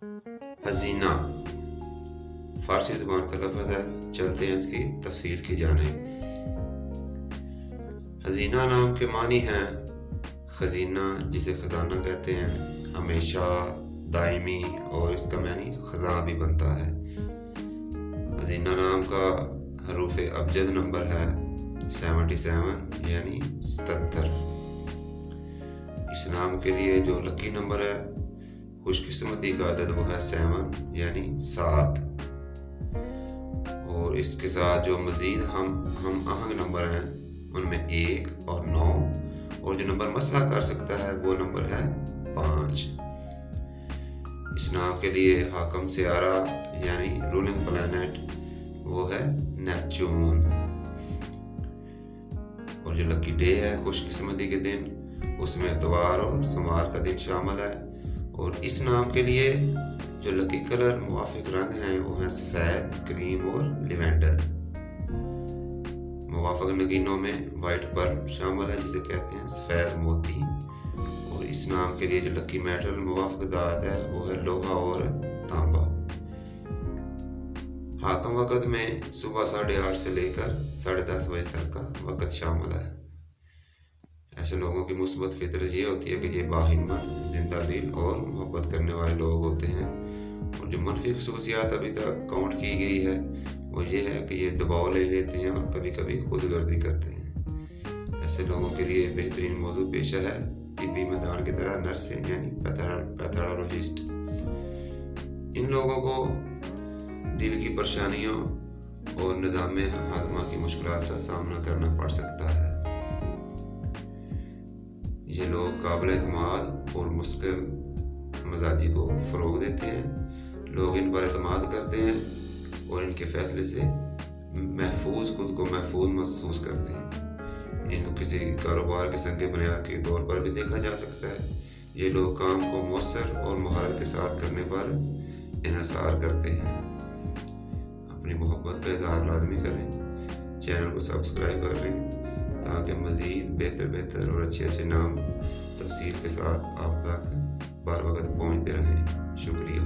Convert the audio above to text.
हसीना फारसी ज़ुबान का लफ्ज़ है। चलते हैं इसकी तफसील की जानिब। हसीना नाम के मानी हैं खजीना, जिसे खजाना कहते हैं, हमेशा, दायमी, और इसका मानी खजा भी बनता है। हसीना नाम का हरूफ अबजद नंबर है 77 यानी 77। इस नाम के लिए जो लकी नंबर है, खुशकिस्मती का अदद, वो है 7 यानी 7। और इसके साथ जो मज़ीद हम आहंग नंबर हैं उनमें 1 और 9, और जो नंबर मसला कर सकता है वो नंबर है 5। इस नाम के लिए हाकम सियारा यानी रूलिंग प्लैनेट वो है नेपच्यून। और जो लकी डे है, खुशकिस्मती के दिन, उसमें इतवार और सोमवार का दिन शामिल है। और इस नाम के लिए जो लकी कलर मुवाफिक रंग हैं वो हैं सफ़ेद, क्रीम और लिवेंडर। मुवाफिक नगीनों में वाइट पर्ल शामिल है जिसे कहते हैं सफ़ेद मोती। और इस नाम के लिए जो लकी मेटल मुवाफिक धात है वो है लोहा और तांबा। हाकम वक़्त में सुबह 8:30 से लेकर 10:30 बजे तक का वक़्त शामिल है। ऐसे लोगों की मुस्बत फितरत ये होती है कि ये बाहिम्मत, जिंदा दिल और मोहब्बत करने वाले लोग होते हैं। और जो मनफी खसूसियात अभी तक काउंट की गई है वो ये है कि ये दबाव ले लेते हैं और कभी कभी खुदगर्जी करते हैं। ऐसे लोगों के लिए बेहतरीन मौजूद पेशा है तिब्बी मैदान की तरह नर्सिंग यानी पैथोलॉजिस्ट। इन लोगों को दिल की परेशानियों और निज़ाम हाजमा की मुश्किलात का सामना करना पड़ सकता है। ये लोग काबिल एतमाद और मुस्किल मजाजी को फ़रोग देते हैं। लोग इन पर एतमाद करते हैं और इनके फैसले से खुद को महफूज महसूस करते हैं। इनको किसी कारोबार के संग बुनियाद के तौर पर भी देखा जा सकता है। ये लोग काम को मौसर और महारत के साथ करने पर इन्हिसार करते हैं। अपनी मोहब्बत का इजहार लाजमी करें। चैनल को सब्सक्राइब कर लें ताकि मज़ीद बेहतर और अच्छे नाम तफसील के साथ आप तक बार वक्त पहुँचते रहें। शुक्रिया।